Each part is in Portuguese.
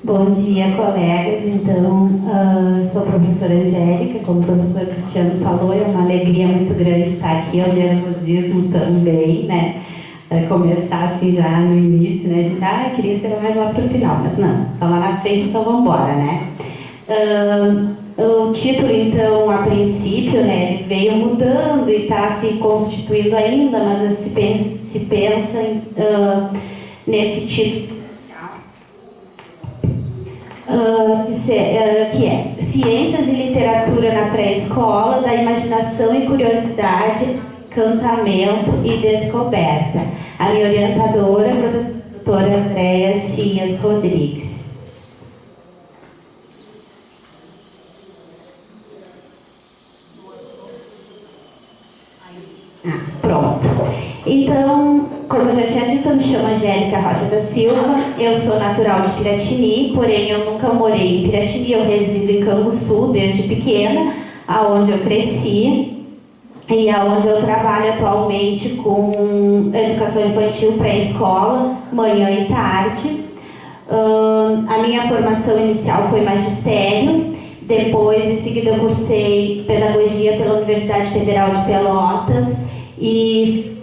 Bom dia, colegas. Então, sou a professora Angélica, como o professor Cristiano falou, é uma alegria muito grande estar aqui, o nervosismo também, né? Começar assim já no início, né? A gente, queria ser mais lá para o final, mas não, está lá na frente, então vamos embora, né? O título, então, a princípio, né, ele veio mudando e está se constituindo ainda, mas se pensa nesse título inicial, que é Ciências e Literatura na Pré-Escola, da Imaginação e Curiosidade, Encantamento e Descoberta. A minha orientadora, a professora doutora Andréia Cias Rodrigues. Pronto. Então, como eu já tinha dito, eu me chamo Angélica Rocha da Silva, eu sou natural de Piratini, porém eu nunca morei em Piratini, eu resido em Canguçu desde pequena, aonde eu cresci e aonde eu trabalho atualmente com educação infantil pré-escola, manhã e tarde. A minha formação inicial foi magistério, depois em seguida eu cursei pedagogia pela Universidade Federal de Pelotas e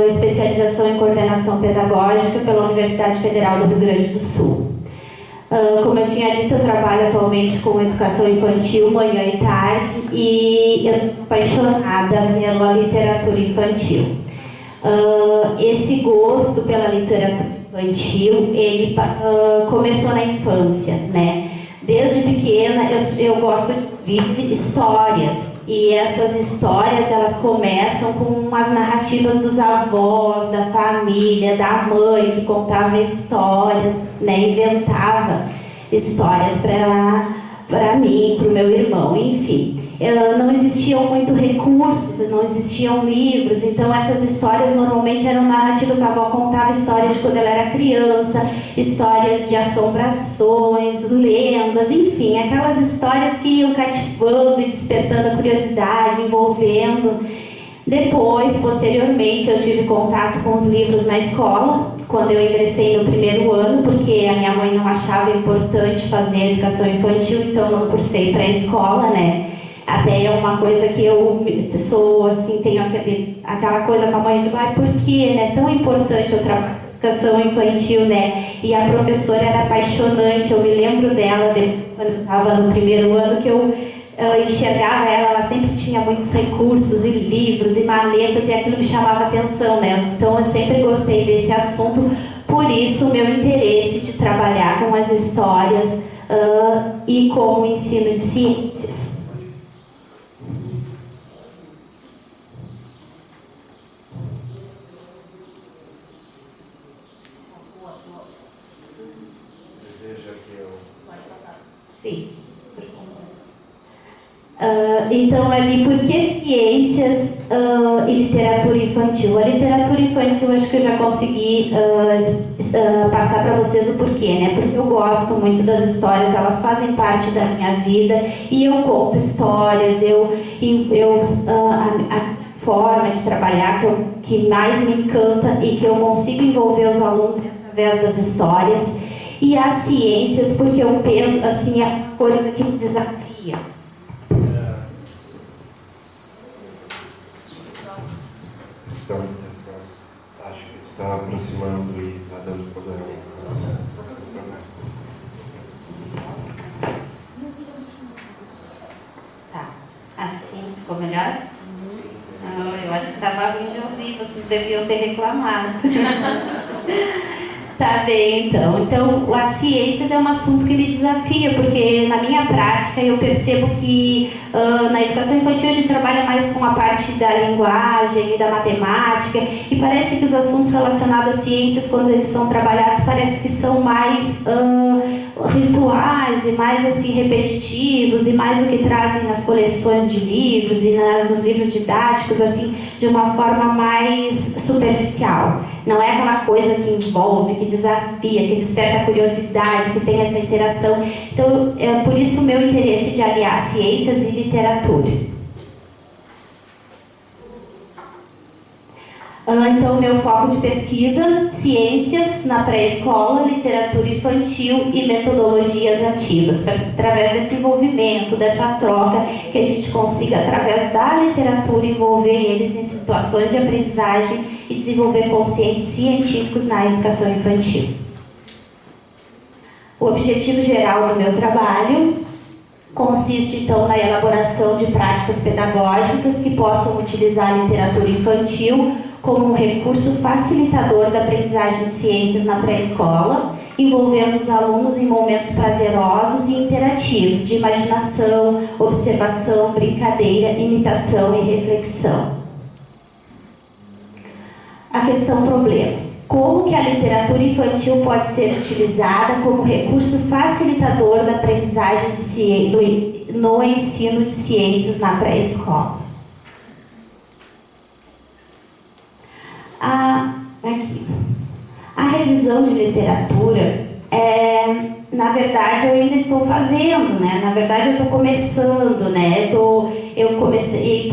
especialização em coordenação pedagógica pela Universidade Federal do Rio Grande do Sul. Como eu tinha dito, eu trabalho atualmente com educação infantil, manhã e tarde, e eu sou apaixonada pela literatura infantil. Esse gosto pela literatura infantil, ele começou na infância, né? Desde pequena eu gosto de ouvir histórias, e essas histórias elas começam com as narrativas dos avós, da família, da mãe que contava histórias, né, inventava histórias para mim, para o meu irmão, enfim. Não existiam muito recursos, não existiam livros, então essas histórias normalmente eram narrativas. A avó contava histórias de quando ela era criança, histórias de assombrações, lendas, enfim, aquelas histórias que iam cativando e despertando a curiosidade, envolvendo. Depois, posteriormente, eu tive contato com os livros na escola, quando eu ingressei no primeiro ano, porque a minha mãe não achava importante fazer educação infantil, então eu não cursei para a escola, né? Até é uma coisa que eu sou, assim, tenho aquela coisa com a mãe, tipo, por que é tão importante eu trabalhar com educação infantil, né? E a professora era apaixonante, eu me lembro dela, depois, quando eu estava no primeiro ano, que eu enxergava ela sempre tinha muitos recursos e livros e maletas, e aquilo me chamava atenção, né? Então eu sempre gostei desse assunto, por isso o meu interesse de trabalhar com as histórias e com o ensino de ciências. Sim. Então, ali, por que ciências e literatura infantil? A literatura infantil, acho que eu já consegui passar para vocês o porquê, né? Porque eu gosto muito das histórias, elas fazem parte da minha vida, e eu conto histórias, a forma de trabalhar que mais me encanta e que eu consigo envolver os alunos através das histórias. E as ciências, porque eu penso, assim, é uma coisa que me desafia. Acho que está aproximando e está dando problema. Tá, assim ficou melhor? Eu acho que estava ruim de ouvir, vocês deviam ter reclamado. Tá bem, então. Então, as ciências é um assunto que me desafia, porque na minha prática eu percebo que na educação infantil a gente trabalha mais com a parte da linguagem e da matemática, e parece que os assuntos relacionados às ciências, quando eles são trabalhados, parece que são mais rituais e mais assim repetitivos, e mais o que trazem nas coleções de livros e nos livros didáticos, assim, de uma forma mais superficial. Não é aquela coisa que envolve, que desafia, que desperta a curiosidade, que tem essa interação. Então, é por isso o meu interesse de aliar ciências e literatura. Então, meu foco de pesquisa, ciências na pré-escola, literatura infantil e metodologias ativas, para através desse envolvimento, dessa troca, que a gente consiga, através da literatura, envolver eles em situações de aprendizagem e desenvolver conscientes científicos na educação infantil. O objetivo geral do meu trabalho consiste, então, na elaboração de práticas pedagógicas que possam utilizar a literatura infantil como um recurso facilitador da aprendizagem de ciências na pré-escola, envolvendo os alunos em momentos prazerosos e interativos, de imaginação, observação, brincadeira, imitação e reflexão. A questão problema. Como que a literatura infantil pode ser utilizada como recurso facilitador da aprendizagem no ensino de ciências na pré-escola? Aqui. A revisão de literatura, na verdade, eu ainda estou fazendo, né? Na verdade, eu estou começando, né? Eu comecei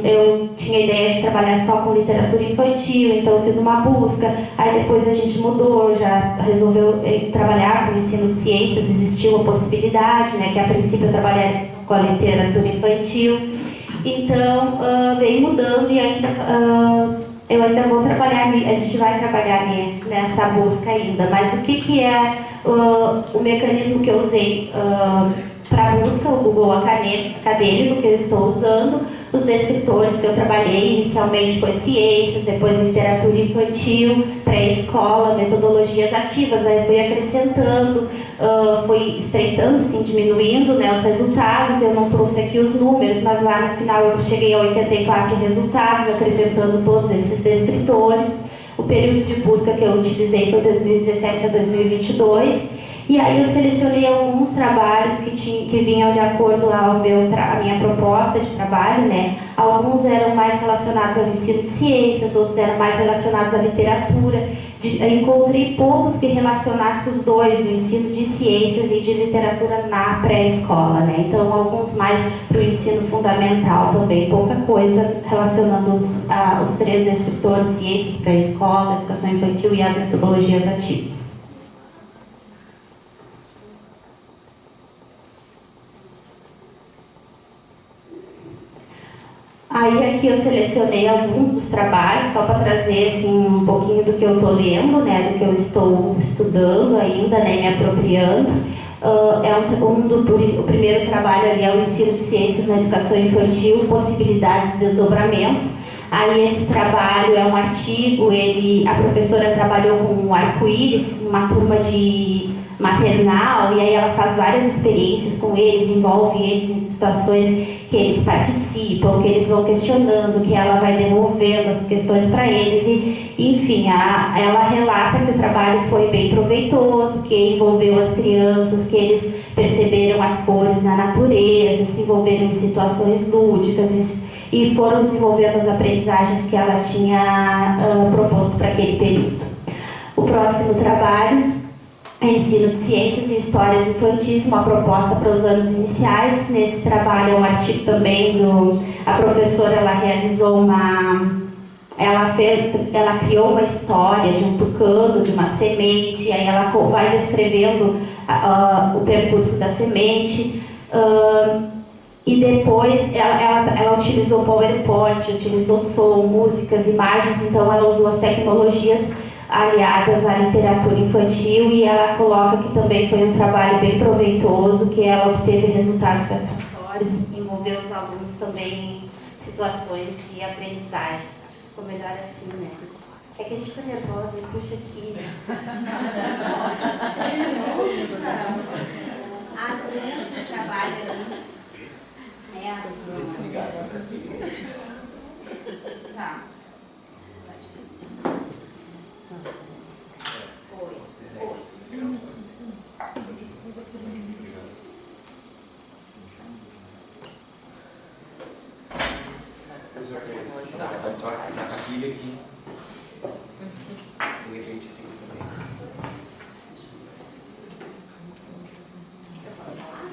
eu tinha ideia de trabalhar só com literatura infantil, então eu fiz uma busca, aí depois a gente mudou, já resolveu trabalhar com o ensino de ciências, existiu a possibilidade, né? Que a princípio eu trabalharia só com a literatura infantil, então veio mudando e ainda... eu ainda vou trabalhar, a gente vai trabalhar nessa busca ainda, mas o que é o mecanismo que eu usei para a busca, o Google acadêmico que eu estou usando, os descritores que eu trabalhei, inicialmente foi ciências, depois literatura infantil, pré-escola, metodologias ativas, aí fui acrescentando, fui estreitando, assim, diminuindo, né, os resultados. Eu não trouxe aqui os números, mas lá no final eu cheguei a 84 resultados, acrescentando todos esses descritores. O período de busca que eu utilizei foi 2017 a 2022. E aí eu selecionei alguns trabalhos que vinham de acordo à minha proposta de trabalho, né? Alguns eram mais relacionados ao ensino de ciências, outros eram mais relacionados à literatura. Encontrei poucos que relacionassem os dois, o ensino de ciências e de literatura na pré-escola, né? Então, alguns mais para o ensino fundamental também, pouca coisa relacionando os três descritores, ciências, pré-escola, educação infantil e as metodologias ativas. Aí aqui eu selecionei alguns dos trabalhos, só para trazer assim, um pouquinho do que eu estou lendo, né, do que eu estou estudando ainda, né, me apropriando. O primeiro trabalho ali é o ensino de ciências na educação infantil, possibilidades e desdobramentos. Aí esse trabalho é um artigo, a professora trabalhou com um arco-íris, uma turma de maternal, e aí ela faz várias experiências com eles, envolve eles em situações que eles participam, que eles vão questionando, que ela vai devolvendo as questões para eles, e enfim, ela relata que o trabalho foi bem proveitoso, que envolveu as crianças, que eles perceberam as cores na natureza, se envolveram em situações lúdicas e foram desenvolvendo as aprendizagens que ela tinha proposto para aquele período. O próximo trabalho é ensino de ciências e histórias infantis, uma proposta para os anos iniciais. Nesse trabalho, um artigo também a professora, ela realizou ela criou uma história de um tucano, de uma semente, aí ela vai descrevendo o percurso da semente, e depois ela utilizou PowerPoint, utilizou som, músicas, imagens, então ela usou as tecnologias aliadas à literatura infantil, e ela coloca que também foi um trabalho bem proveitoso, que ela obteve resultados satisfatórios, envolveu os alunos também em situações de aprendizagem. Acho que ficou melhor assim, né? É que a gente fica nervosa e puxa aqui, né? Durante o trabalho ali, tá. Pode só na pilha aqui. De repente assim também. Eu posso falar?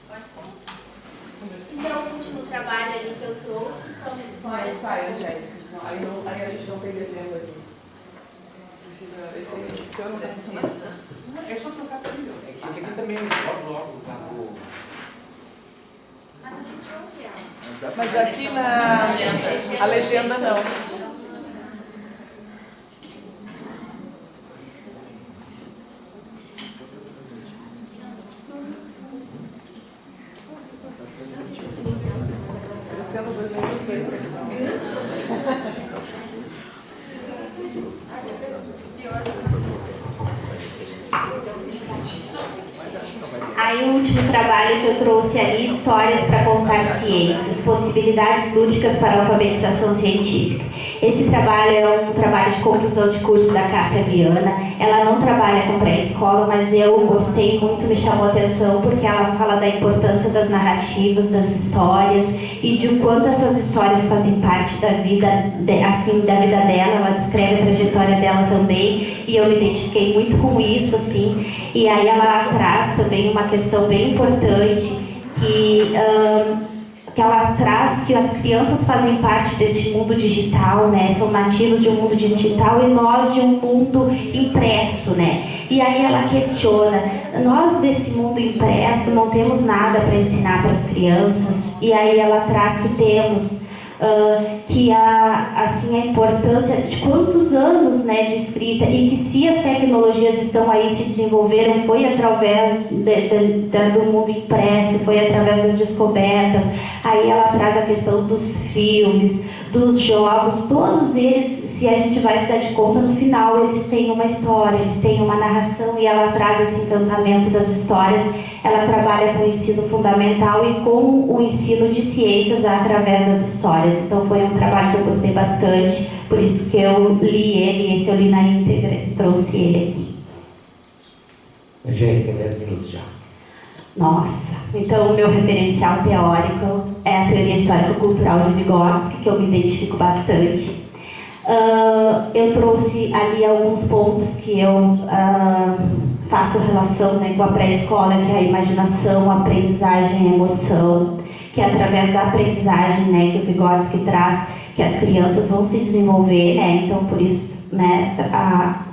Pode falar. Então, o último trabalho ali que eu trouxe são histórias. Aí a gente não tem defesa aqui. Precisa. Esse ano não tá funcionando. É só trocar pra ele. É que esse aqui também, logo, tá pro... Mas aqui a legenda não. Crescendo 2006. Aí o último trabalho que eu trouxe ali, Histórias para Contar Ciências, Possibilidades Lúdicas para a Alfabetização Científica. Esse trabalho é um trabalho de conclusão de curso da Cássia Viana. Ela não trabalha com pré-escola, mas eu gostei muito, me chamou a atenção, porque ela fala da importância das narrativas, das histórias, e de o quanto essas histórias fazem parte da vida, assim, da vida dela. Ela descreve a trajetória dela também, e eu me identifiquei muito com isso, assim. E aí ela traz também uma questão bem importante, que ela traz que as crianças fazem parte desse mundo digital, né? São nativos de um mundo digital e nós de um mundo impresso, né? E aí ela questiona, nós desse mundo impresso não temos nada para ensinar para as crianças, e aí ela traz que temos que assim, a importância de quantos anos, né, de escrita, e que se as tecnologias estão aí, se desenvolveram, foi através do mundo impresso, foi através das descobertas. Aí ela traz a questão dos filmes, dos jogos, todos eles, se a gente vai se dar de conta, no final eles têm uma história, eles têm uma narração, e ela traz esse encantamento das histórias. Ela trabalha com o ensino fundamental e com o ensino de ciências através das histórias. Então foi um trabalho que eu gostei bastante, por isso que eu li ele, esse eu li na íntegra e trouxe ele aqui. Angélica, 10 minutos já. Nossa, então o meu referencial teórico é a teoria histórico-cultural de Vygotsky, que eu me identifico bastante. Eu trouxe ali alguns pontos que eu faço relação, né, com a pré-escola, que é a imaginação, a aprendizagem e a emoção, que é através da aprendizagem, né, que o Vygotsky traz, que as crianças vão se desenvolver, né, então por isso, né,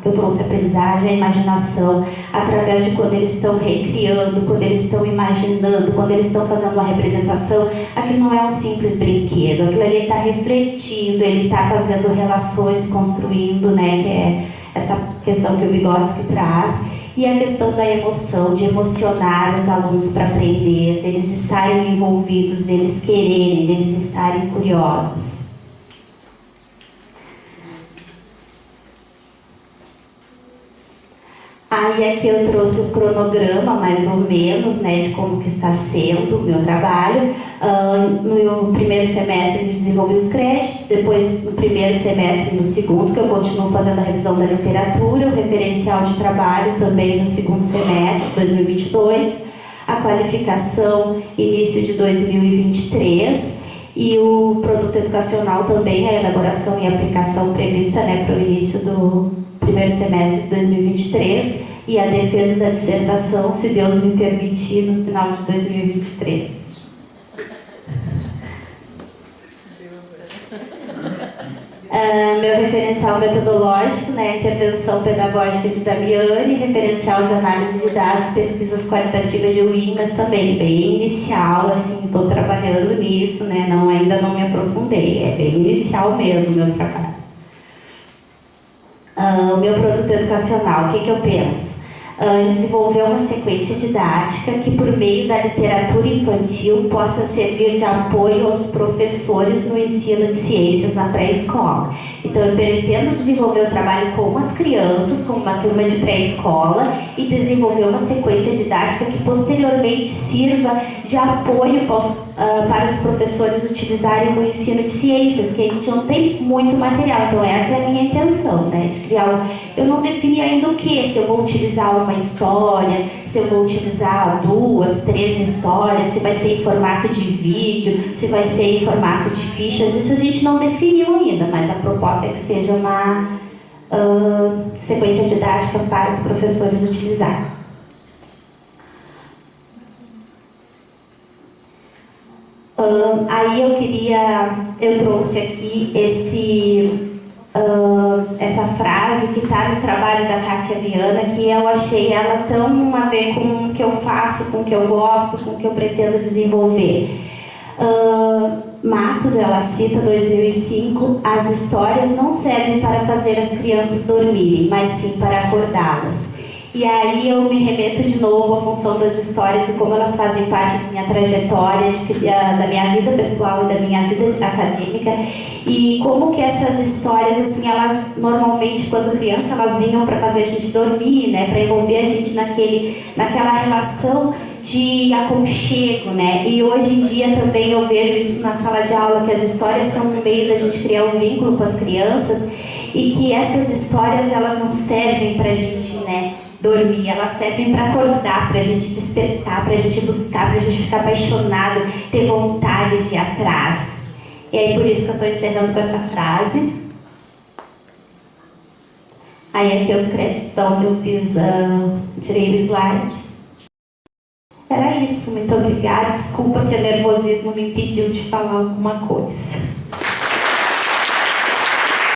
eu trouxe a aprendizagem, a imaginação, através de quando eles estão recriando, quando eles estão imaginando, quando eles estão fazendo uma representação. Aquilo não é um simples brinquedo, aquilo ali está refletindo, ele está fazendo relações, construindo, né, que é essa questão que o Vygotsky traz. E a questão da emoção, de emocionar os alunos para aprender, deles estarem envolvidos, deles quererem, deles estarem curiosos. Aí aqui eu trouxe o cronograma, mais ou menos, né, de como que está sendo o meu trabalho. No primeiro semestre eu desenvolvi os créditos, depois no primeiro semestre e no segundo, que eu continuo fazendo a revisão da literatura, o referencial de trabalho também no segundo semestre, 2022, a qualificação início de 2023, e o produto educacional também, a elaboração e aplicação prevista, né, para o início do primeiro semestre de 2023, e a defesa da dissertação, se Deus me permitir, no final de 2023. Meu referencial metodológico, né, intervenção pedagógica de Damiani, referencial de análise de dados, pesquisas qualitativas de Winas também, bem inicial, assim, estou trabalhando nisso, né, ainda não me aprofundei, é bem inicial mesmo o meu trabalho. O meu produto educacional, o que eu penso? Desenvolver uma sequência didática que, por meio da literatura infantil, possa servir de apoio aos professores no ensino de ciências na pré-escola. Então, eu pretendo desenvolver o trabalho com as crianças, com uma turma de pré-escola, e desenvolver uma sequência didática que posteriormente sirva de apoio para os professores utilizarem no ensino de ciências, que a gente não tem muito material. Então essa é a minha intenção, né, de criar. Eu não defini ainda o que, se eu vou utilizar uma história, se eu vou utilizar 2, 3 histórias, se vai ser em formato de vídeo, se vai ser em formato de fichas. Isso a gente não definiu ainda, mas a proposta é que seja uma sequência didática para os professores utilizarem. Aí eu queria eu trouxe aqui essa frase que está no trabalho da Cássia Viana, que eu achei ela tão a ver com o que eu faço, com o que eu gosto, com o que eu pretendo desenvolver. Matos, ela cita 2005, as histórias não servem para fazer as crianças dormirem, mas sim para acordá-las. E aí eu me remeto de novo à função das histórias e como elas fazem parte da minha trajetória, da minha vida pessoal e da minha vida acadêmica, e como que essas histórias, assim, elas normalmente, quando criança, elas vinham para fazer a gente dormir, né, para envolver a gente naquela relação de aconchego, né? E hoje em dia também eu vejo isso na sala de aula, que as histórias são um meio da gente criar um vínculo com as crianças e que essas histórias, elas não servem para a gente, né, dormir, elas servem para acordar, para a gente despertar, para a gente buscar, para a gente ficar apaixonado, ter vontade de ir atrás. E aí por isso que eu estou encerrando com essa frase. Aí aqui os créditos onde eu fiz, tirei o slide. Era isso, muito obrigada. Desculpa se o nervosismo me impediu de falar alguma coisa.